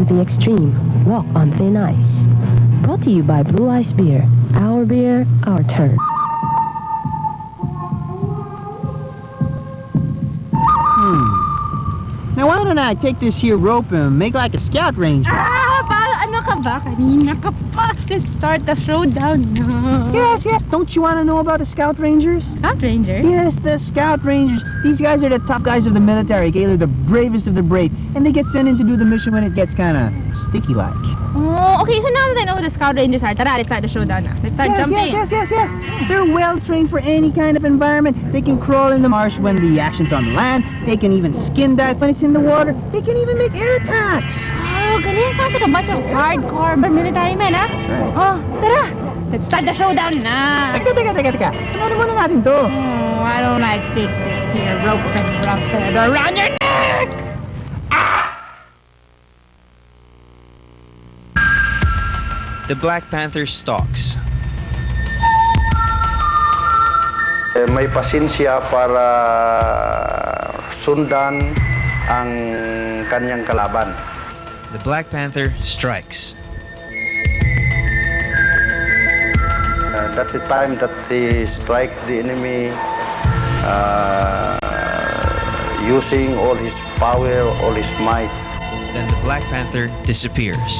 the extreme. Walk on thin ice. Brought to you by Blue Ice Beer. Our beer, our turn. Now why don't I take this here rope and make like a scout ranger? Ano ka ba? Kanina ka pa. Let's start the showdown na. Yes. Don't you want to know about the scout rangers? Scout Ranger? Yes, the scout rangers. These guys are the top guys of the military. Okay, they're the bravest of the brave, and they get sent in to do the mission when it gets kind of sticky like. Oh, okay. So now that I know who the Scout Rangers are, tara, let's start the showdown na. Let's start jumping. Yes. They're well trained for any kind of environment. They can crawl in the marsh when the action's on the land. They can even skin dive when it's in the water. They can even make air attacks. Oh, galing. Sounds like a bunch of hardcore military men, ha? That's right. Oh, tara. Let's start the showdown na. Teka. Ano muna natin to? Oh, why don't I take this here rope and wrap it around your neck? The Black Panther stalks. May pasensya para sundan ang kanyang kalaban. The Black Panther strikes. That's the time that he strike the enemy using all his power, all his might. Then the Black Panther disappears.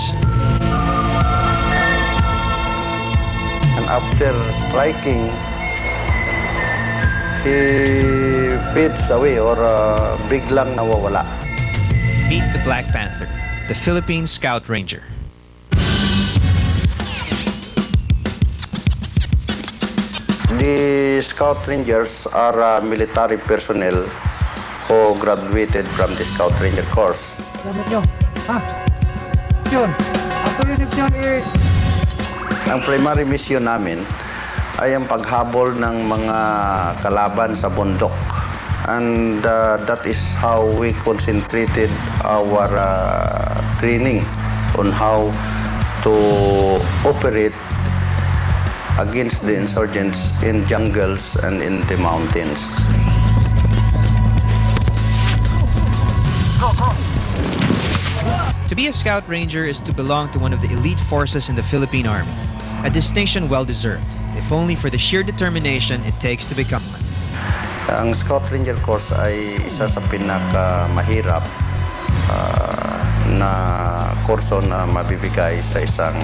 And after striking, he fades away or biglang nawawala. Meet the Black Panther, the Philippine Scout Ranger. The Scout Rangers are military personnel who graduated from the Scout Ranger course. Ang primary mission namin ay ang paghabol ng mga kalaban sa bundok. And that is how we concentrated our training on how to operate against the insurgents in jungles and in the mountains. To be a Scout Ranger is to belong to one of the elite forces in the Philippine Army. A distinction well-deserved, if only for the sheer determination it takes to become one. Ang Scout Ranger course ay isa sa pinakamahirap na kurso na mabibigay sa isang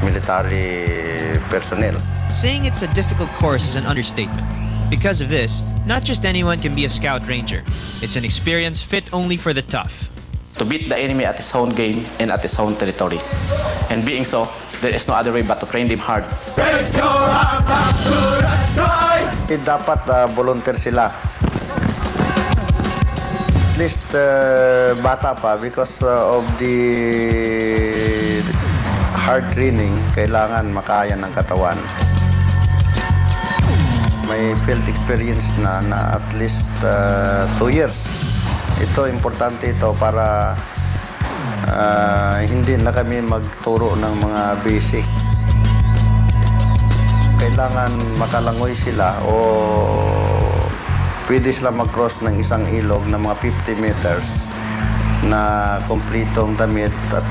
military personnel. Saying it's a difficult course is an understatement. Because of this, not just anyone can be a Scout Ranger. It's an experience fit only for the tough. To beat the enemy at his own game and at his own territory. And being so, there is no other way but to train them hard. Raise your arms up to the sky! Dapat volunteer sila. At least bata pa because of the hard training, kailangan makaya ng katawan. May field experience na at least 2 years. Ito, importante ito para hindi na kami magturo ng mga basic. Kailangan makalangoy sila o pwede sila mag-cross ng isang ilog na mga 50 meters na kumpletong damit at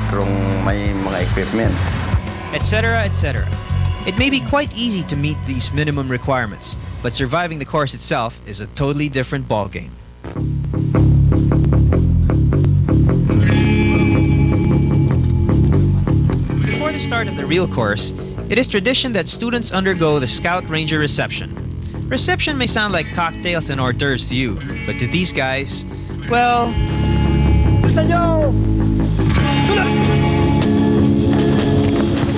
may mga equipment. Etc., etc. It may be quite easy to meet these minimum requirements, but surviving the course itself is a totally different ballgame. Before the start of the real course, it is tradition that students undergo the Scout Ranger reception. Reception may sound like cocktails and hors d'oeuvres to you, but to these guys, well...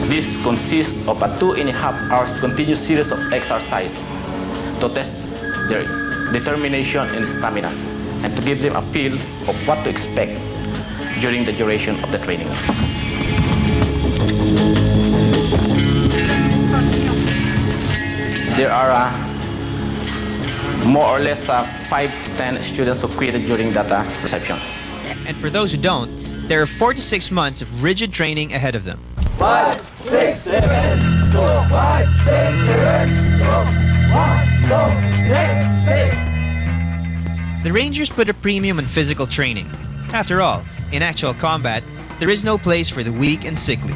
This consists of a 2.5 hours continuous series of exercise to test their determination and stamina and to give them a feel of what to expect during the duration of the training. There are more or less 5 to 10 students who quitted during that reception. And for those who don't, there are 4 to 6 months of rigid training ahead of them. 5, 6, 7, 2, 5, 6, 7, 2, 1, 2, 3, 6. The Rangers put a premium on physical training. After all, in actual combat, there is no place for the weak and sickly.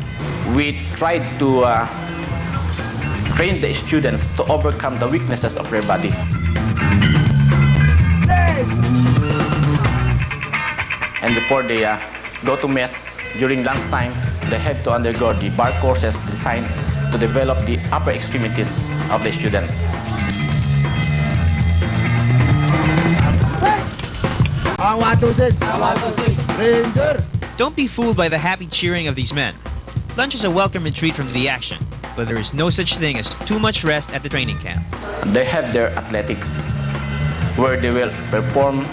We tried to train the students to overcome the weaknesses of their body. And before they go to mess, during lunchtime, they have to undergo the bar courses designed to develop the upper extremities of the student. Don't be fooled by the happy cheering of these men. Lunch is a welcome retreat from the action, but there is no such thing as too much rest at the training camp. They have their athletics, where they will perform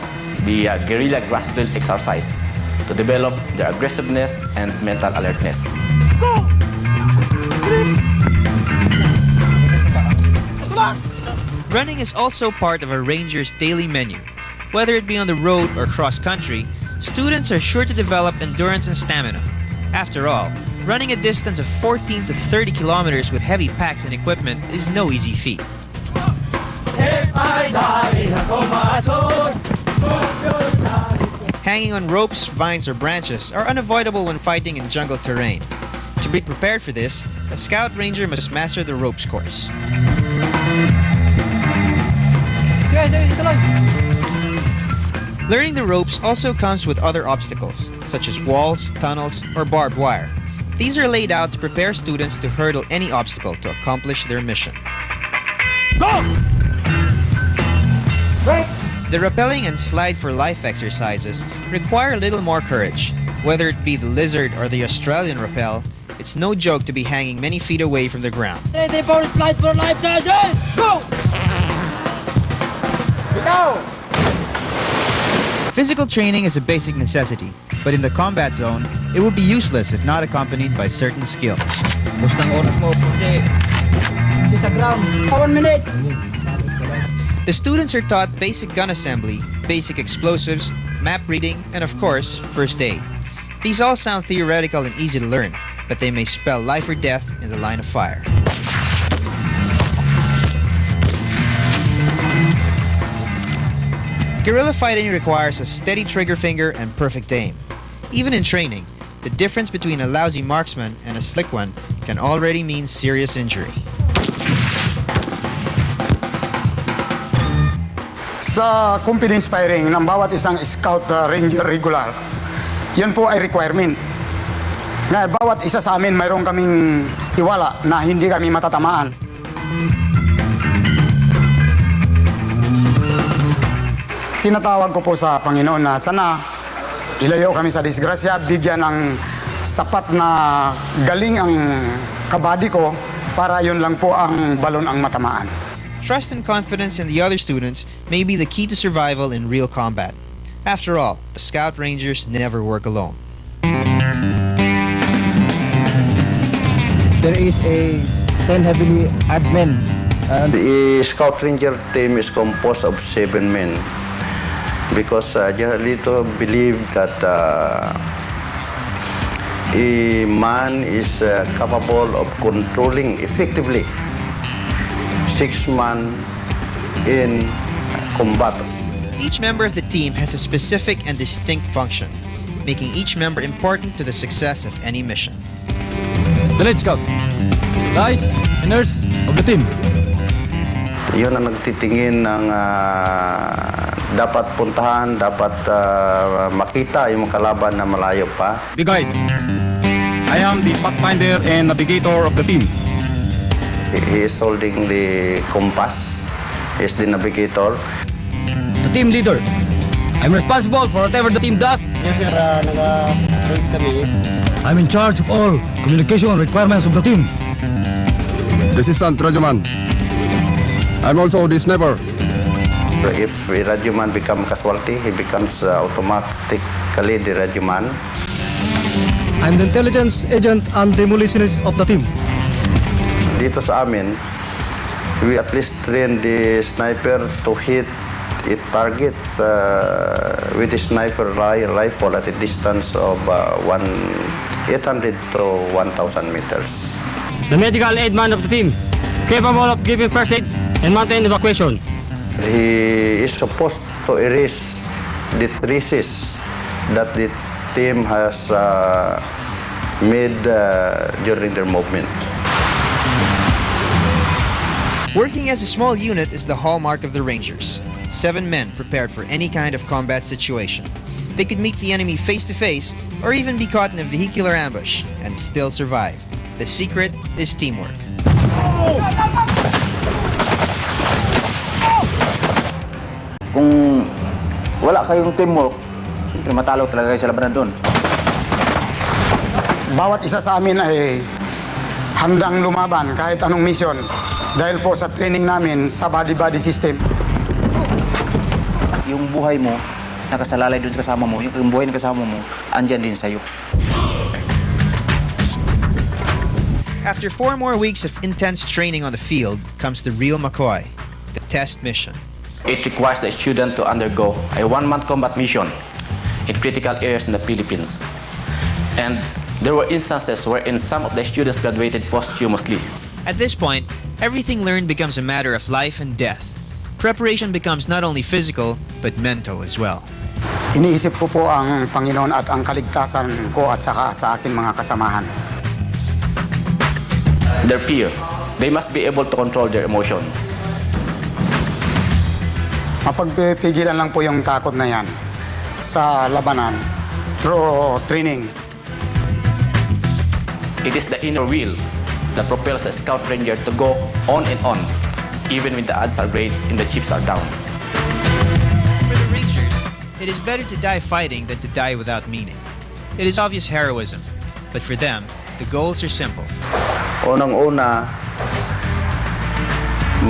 the guerrilla grass drill exercise to develop their aggressiveness and mental alertness. Running is also part of a ranger's daily menu. Whether it be on the road or cross-country, students are sure to develop endurance and stamina. After all, running a distance of 14 to 30 kilometers with heavy packs and equipment is no easy feat. Hanging on ropes, vines, or branches are unavoidable when fighting in jungle terrain. To be prepared for this, a scout ranger must master the ropes course. Learning the ropes also comes with other obstacles, such as walls, tunnels, or barbed wire. These are laid out to prepare students to hurdle any obstacle to accomplish their mission. Go! Break! The rappelling and slide for life exercises require a little more courage. Whether it be the lizard or the Australian rappel, it's no joke to be hanging many feet away from the ground. Ready for slide for life session! Go! Go! Physical training is a basic necessity, but in the combat zone, it would be useless if not accompanied by certain skills. Sa ground. 1 minute. The students are taught basic gun assembly, basic explosives, map reading, and of course, first aid. These all sound theoretical and easy to learn, but they may spell life or death in the line of fire. Guerrilla fighting requires a steady trigger finger and perfect aim. Even in training, the difference between a lousy marksman and a slick one can already mean serious injury. Sa confidence firing ng bawat isang scout ranger regular, yan po ay requirement. Na bawat isa sa amin mayroon kaming tiwala na hindi kami matatamaan. Tinatawag ko po sa Panginoon na sana ilayo kami sa disgrasya, bigyan ng sapat na galing ang kabady ko para yun lang po ang balon ang matamaan. Trust and confidence in the other students may be the key to survival in real combat. After all, the Scout Rangers never work alone. There is a 10 heavily armed men. The Scout Ranger team is composed of 7 men because Jarlito believed that a man is capable of controlling effectively 6 men in combat. Each member of the team has a specific and distinct function, making each member important to the success of any mission. The lead scout, guys and nurse of the team. Yun ang nagtitingin ng dapat puntahan, dapat makita yung kalaban na malayo pa. The guide. I am the pathfinder and navigator of the team. He is holding the compass. He is the navigator. The team leader. I'm responsible for whatever the team does. I'm in charge of all communication requirements of the team. The assistant radioman. I'm also the sniper. So if a radioman becomes casualty, he becomes automatically the radioman. I'm the intelligence agent and demolitionist of the team. Dito sa amin, we at least train the sniper to hit a target with a sniper rifle at a distance of 800 to 1,000 meters. The medical aid man of the team, capable of giving first aid and mountain evacuation. He is supposed to erase the traces that the team has made during their movement. Working as a small unit is the hallmark of the Rangers. 7 men prepared for any kind of combat situation. They could meet the enemy face to face or even be caught in a vehicular ambush and still survive. The secret is teamwork. Kung wala kayong teamwork, siyempre matalo talaga kayo sa labanan doon. Bawat isa sa amin ay handang lumaban kahit anong mission dahil po sa training namin sa body-body system. Yung buhay mo, nakasalalay doon sa kasama mo, yung buhay ng kasama mo, andyan din sa'yo. After 4 more weeks of intense training on the field comes the real McCoy, the test mission. It requires the student to undergo a 1-month combat mission in critical areas in the Philippines. And there were instances wherein some of the students graduated posthumously. At this point, everything learned becomes a matter of life and death. Preparation becomes not only physical, but mental as well. Iniisip ko po ang Panginoon at ang kaligtasan ko at saka sa aking mga kasamahan. Their fear, they must be able to control their emotion. Mapagpipigilan lang po yung takot na yan sa labanan through training. It is the inner will that propels the Scout Ranger to go on and on, even when the odds are great and the chips are down. For the Rangers, it is better to die fighting than to die without meaning. It is obvious heroism, but for them, the goals are simple. Unang-una,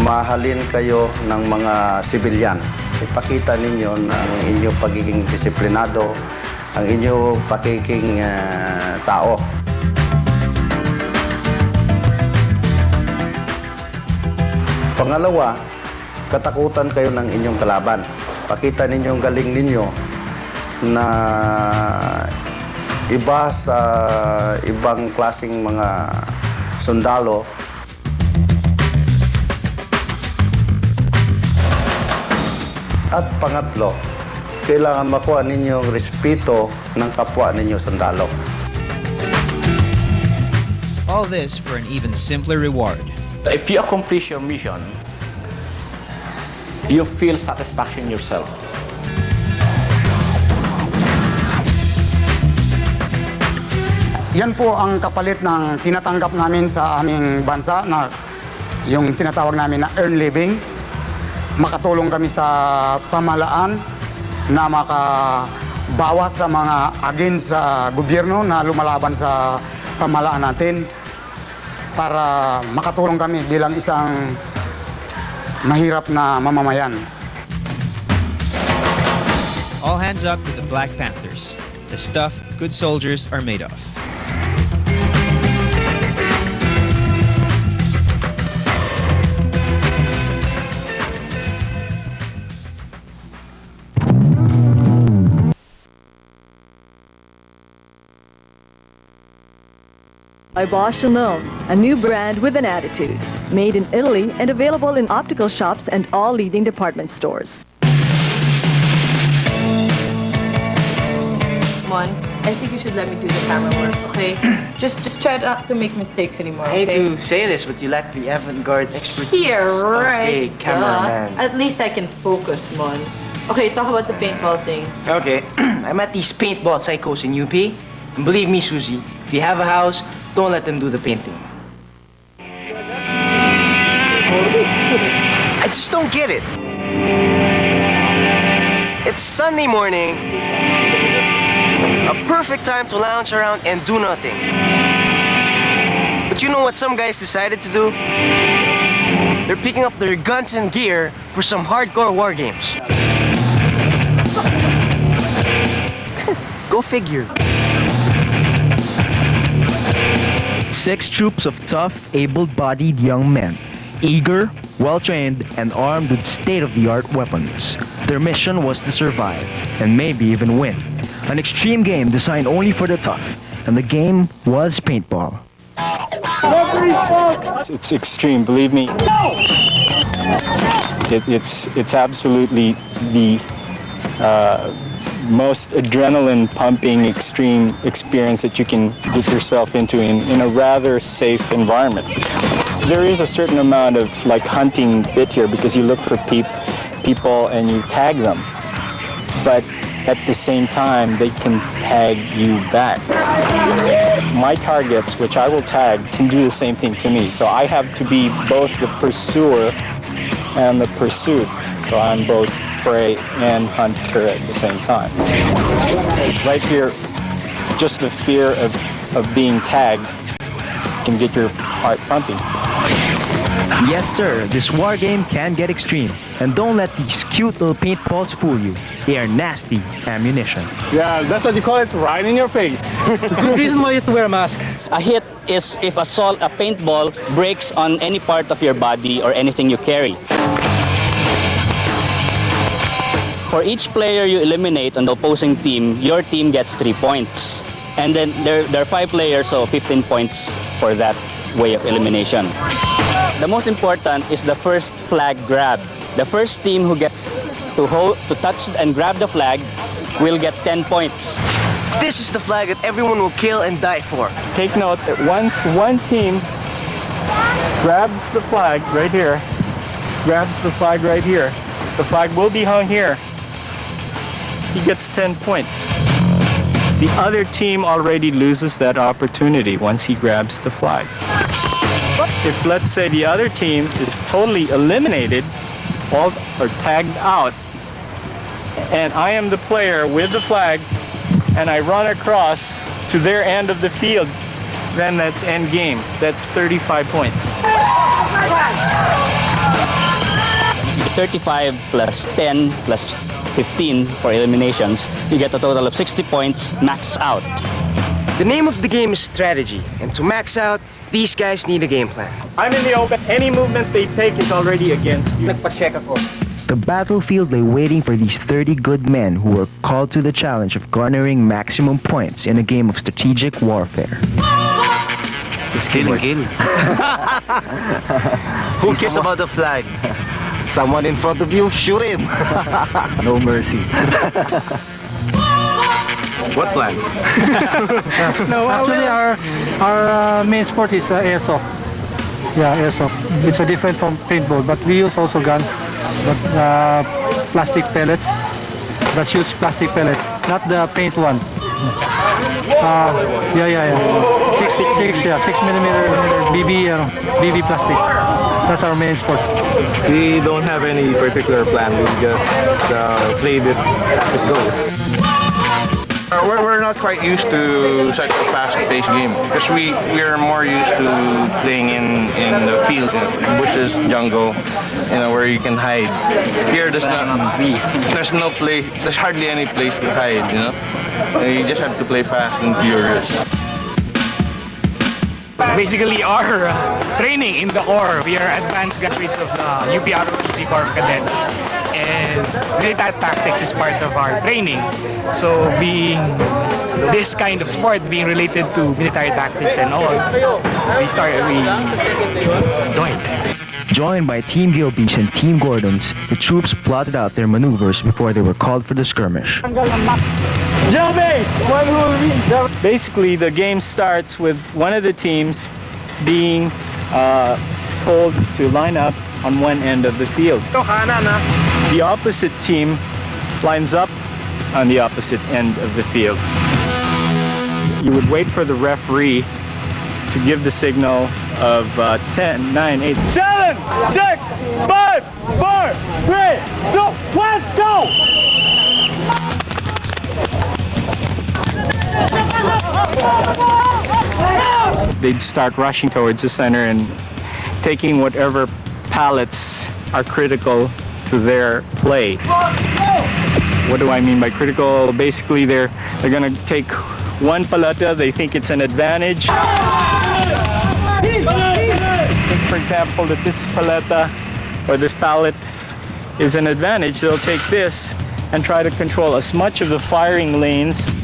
mahalin kayo ng mga sibilyan. Ipakita ninyo ang inyong pagiging disiplinado, ang inyong pagiging tao. Pangalawa, katakutan kayo ng inyong kalaban. Pakita ninyo ang galing ninyo na iba sa ibang klaseng mga sundalo. At pangatlo, kailangan makuha ninyo ang respeto ng kapwa ninyo sundalo. All this for an even simpler reward. If you accomplish your mission, you feel satisfaction in yourself. Yan po ang kapalit ng tinatanggap namin sa aming bansa na yung tinatawag namin na earned living. Makatulong kami sa pamahalaan na makabawas sa mga against sa gobyerno na lumalaban sa pamahalaan natin para makatulong kami bilang isang mahirap na mamamayan. All hands up to the Black Panthers, the stuff good soldiers are made of. By Bosch Chanel, a new brand with an attitude. Made in Italy and available in optical shops and all leading department stores. Mon, I think you should let me do the camera work, okay? just try not to make mistakes anymore, I okay? hate to say this, but you lack the avant-garde expertise Here, right? of a cameraman. At least I can focus, Mon. Okay, talk about the paintball thing. Okay, I met these paintball psychos in UP. And believe me, Susie, if you have a house, don't let them do the painting. I just don't get it. It's Sunday morning. A perfect time to lounge around and do nothing. But you know what some guys decided to do? They're picking up their guns and gear for some hardcore war games. Go figure. 6 troops of tough, able-bodied young men, eager, well-trained, and armed with state-of-the-art weapons. Their mission was to survive, and maybe even win. An extreme game designed only for the tough, and the game was paintball. It's extreme, believe me. It's absolutely the most adrenaline pumping extreme experience that you can get yourself into in a rather safe environment. There is a certain amount of like hunting bit here because you look for people and you tag them. But at the same time, they can tag you back. My targets, which I will tag, can do the same thing to me. So I have to be both the pursuer and the pursued. So I'm both prey and hunter at the same time. Right here, just the fear of being tagged can get your heart pumping. Yes, sir, this war game can get extreme. And don't let these cute little paintballs fool you. They are nasty ammunition. Yeah, that's what you call it, right in your face. The reason why you have to wear a mask. A hit is if a paintball breaks on any part of your body or anything you carry. For each player you eliminate on the opposing team, your team gets 3 points. And then there are 5 players, so 15 points for that way of elimination. The most important is the first flag grab. The first team who gets to touch and grab the flag will get 10 points. This is the flag that everyone will kill and die for. Take note that once one team grabs the flag right here, the flag will be hung here. He gets 10 points. The other team already loses that opportunity once he grabs the flag. If, let's say, the other team is totally eliminated or tagged out, and I am the player with the flag, and I run across to their end of the field, then that's end game. That's 35 points. 35 plus 10 plus 15 for eliminations, you get a total of 60 points max out. The name of the game is strategy, and to max out, these guys need a game plan. I'm in the open. Any movement they take is already against you. Nagpa-check ako. The battlefield lay waiting for these 30 good men who were called to the challenge of garnering maximum points in a game of strategic warfare. Kill and kill. Who cares about the flag? Someone in front of you, shoot him. No mercy. What plan? No, actually our main sport is airsoft. Yeah, airsoft. It's different from paintball, but we use also guns, but plastic pellets that shoots plastic pellets, not the paint one. Yeah. 6mm BB plastic. That's our main sport. We don't have any particular plan. We just play it as it goes. We're not quite used to such a fast-paced game because we're more used to playing in the fields, bushes, jungle, where you can hide. Here there's no place. There's hardly any place to hide. You just have to play fast and furious. Basically, our training in the Corps, we are advanced graduates of the UPROTC Corps of Cadets, and military tactics is part of our training. So being this kind of sport, being related to military tactics and all, we joined. Joined by Team Gilbeys and Team Gordons, the troops plotted out their maneuvers before they were called for the skirmish. Basically, the game starts with one of the teams being told to line up on one end of the field. The opposite team lines up on the opposite end of the field. You would wait for the referee to give the signal of 10, 9, 8, 7, 6, 5, 4, 3, 2, 1, go! They'd start rushing towards the center and taking whatever pallets are critical to their play. What do I mean by critical? Basically, they're gonna take one paleta, they think it's an advantage. For example, that this paleta or this pallet is an advantage, they'll take this and try to control as much of the firing lanes .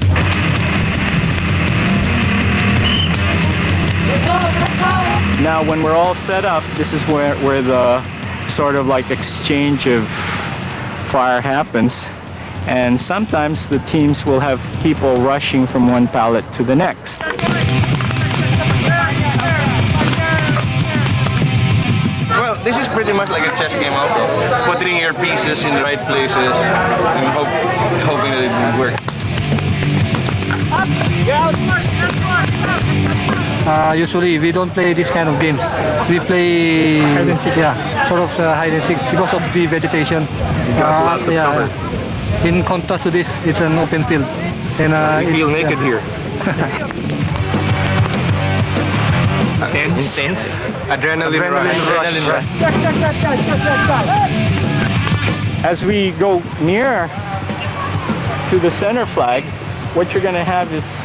Now, when we're all set up, this is where the sort of like exchange of fire happens. And sometimes the teams will have people rushing from one pallet to the next. Well, this is pretty much like a chess game also. Putting your pieces in the right places and hoping that it will work. Usually we don't play this kind of games. We play hide and seek. Yeah, sort of hide and seek because of the vegetation. In contrast to this, it's an open field. And you feel naked here. Intense. Adrenaline rush. As we go near to the center flag, what you're going to have is,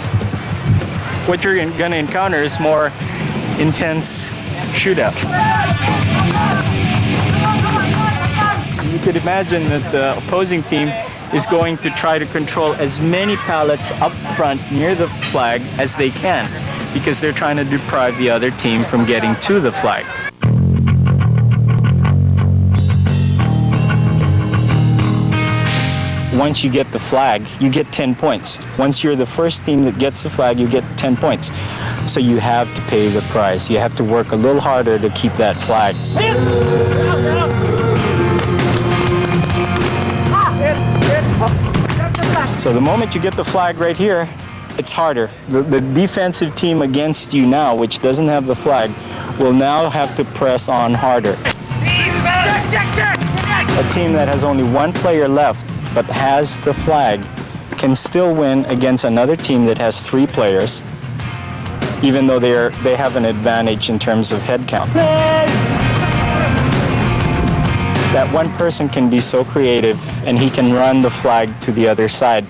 what you're going to encounter is more intense shootout. You could imagine that the opposing team is going to try to control as many pallets up front near the flag as they can, because they're trying to deprive the other team from getting to the flag. Once you get the flag, you get 10 points. Once you're the first team that gets the flag, you get 10 points. So you have to pay the price. You have to work a little harder to keep that flag. So the moment you get the flag right here, it's harder. The defensive team against you now, which doesn't have the flag, will now have to press on harder. A team that has only one player left but has the flag can still win against another team that has 3 players, even though they have an advantage in terms of head count. That one person can be so creative and he can run the flag to the other side.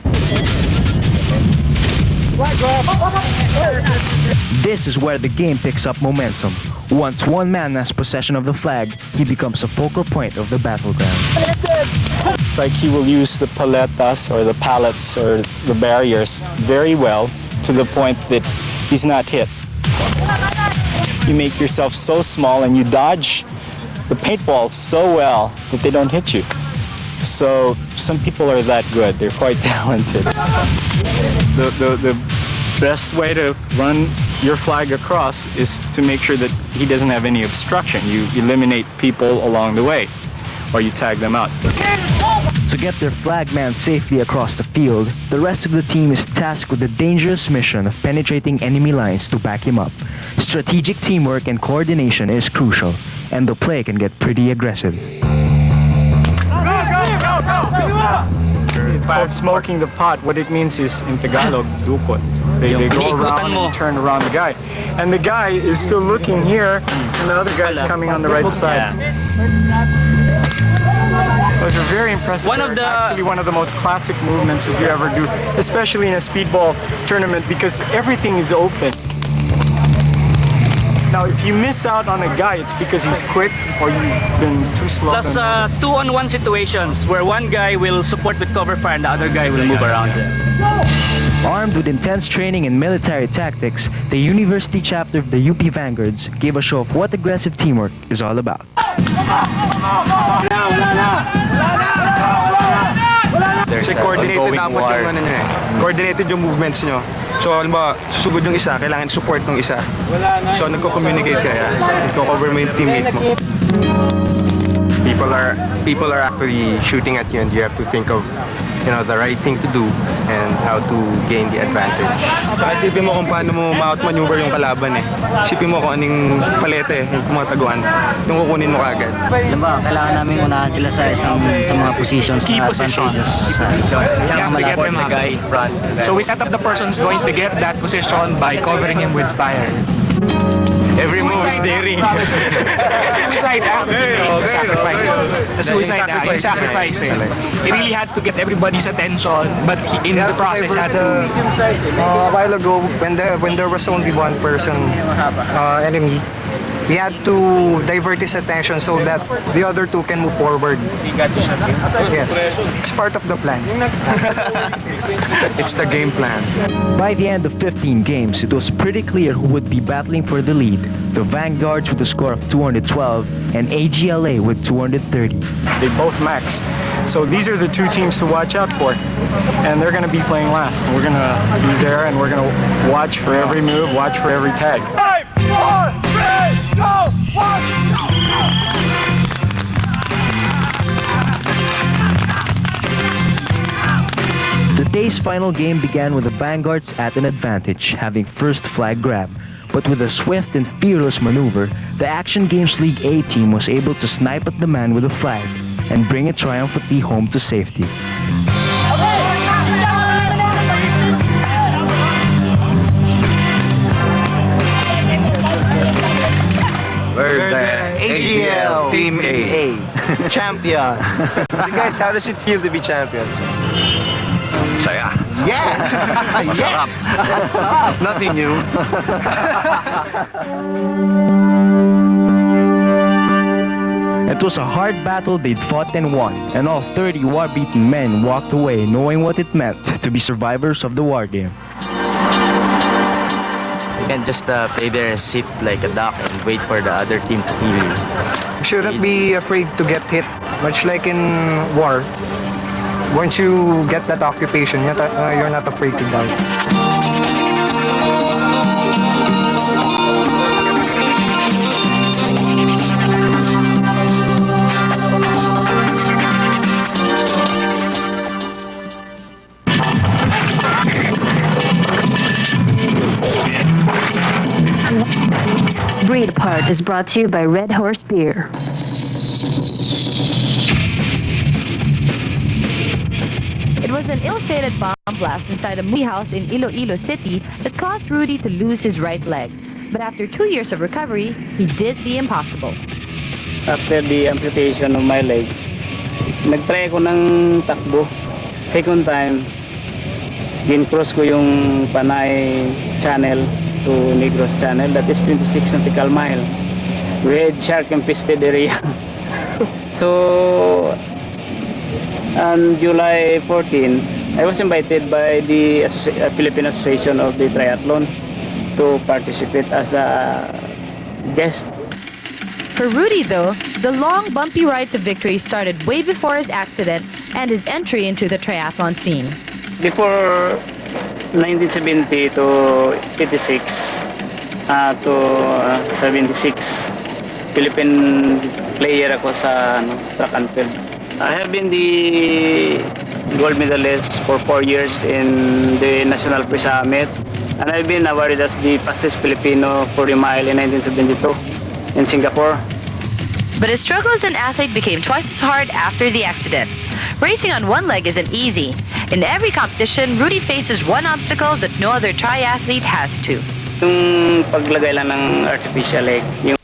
This is where the game picks up momentum. Once one man has possession of the flag, he becomes a focal point of the battleground. Like he will use the paletas or the pallets or the barriers very well to the point that he's not hit. You make yourself so small and you dodge the paintballs so well that they don't hit you. So some people are that good. They're quite talented. The best way to run your flag across is to make sure that he doesn't have any obstruction. You eliminate people along the way, or you tag them out. To get their flag man safely across the field, the rest of the team is tasked with the dangerous mission of penetrating enemy lines to back him up. Strategic teamwork and coordination is crucial, and the play can get pretty aggressive. It's called smoking the pot. What it means is, in Tagalog, dukot. They go around and turn around the guy. And the guy is still looking here, and the other guy is coming on the right side. Those are very impressive. Actually one of the most classic movements that you ever do, especially in a speedball tournament, because everything is open. Now, if you miss out on a guy, it's because he's quick or you've been too slow. Plus 2-on-1 situations where one guy will support with cover fire and the other guy will move around. Armed with intense training in military tactics, the university chapter of the UP Vanguards gave a show of what aggressive teamwork is all about. Kasi coordinated dapat yung ano nyo eh. Coordinated yung movements nyo. So, halimbawa, susugod yung isa, kailangan support ng isa. So, nagko-communicate kaya. Nagko-cover mo yung teammate mo. People are actually shooting at you and you have to think of the right thing to do and how to gain the advantage. Isipin mo kung paano mo ma-outmaneuver yung kalaban eh. Isipin mo kung anong palete, yung mga taguan, yung kukunin mo kaagad. Diba, kailangan namin unahan sila sa mga positions key na positions. You have to get them up. Guy in front. So we set up the person's going to get that position by covering him with fire. Every move is daring. Suicide act. Sacrifice. The suicide act. Yung sacrifice. He really had to get everybody's attention, but he, in the process had to. A while ago, when there was only one person enemy, we had to divert his attention so that the other two can move forward. Yes, it's part of the plan. It's the game plan. By the end of 15 games, it was pretty clear who would be battling for the lead. The Vanguards with a score of 212 and AGLA with 230. They both maxed. So these are the two teams to watch out for. And they're going to be playing last. We're going to be there and we're going to watch for every move, watch for every tag. 5, 4, 3, go, 1, The day's final game began with the Vanguards at an advantage, having first flag grab. But with a swift and fearless maneuver, the Action Games League A team was able to snipe at the man with the flag and bring it triumphantly home to safety. We're the AGL Team A. Champions. So guys, how does it feel to be champions? Saya. Yeah! Masarap. Nothing new. It was a hard battle they'd fought and won, and all 30 war-beaten men walked away knowing what it meant to be survivors of the war game. You can't just play there and sit like a duck and wait for the other team to kill you. You shouldn't be afraid to get hit. Much like in war, once you get that occupation, you're not afraid to die. Breed Apart is brought to you by Red Horse Beer. It was an ill-fated bomb blast inside a movie house in Iloilo City that caused Rudy to lose his right leg. But after 2 years of recovery, he did the impossible. After the amputation of my leg, nag-try ako ng takbo. Second time, gin-cross ko yung Panay Channel to Negros Channel. That is 26 nautical mile. Red shark infested area. So, on July 14, I was invited by the Philippine Association of the Triathlon to participate as a guest. For Rudy, though, the long, bumpy ride to victory started way before his accident and his entry into the triathlon scene. Before 1970 to 86 to 76, Philippine player ako sa track and field. I have been the gold medalist for 4 years in the National Pre-Summit, and I've been awarded as the fastest Filipino 40 mile in 1972 in Singapore. But his struggle as an athlete became twice as hard after the accident. Racing on one leg isn't easy. In every competition, Rudy faces one obstacle that no other triathlete has to. Yung paglagay lang ng artificial leg, yung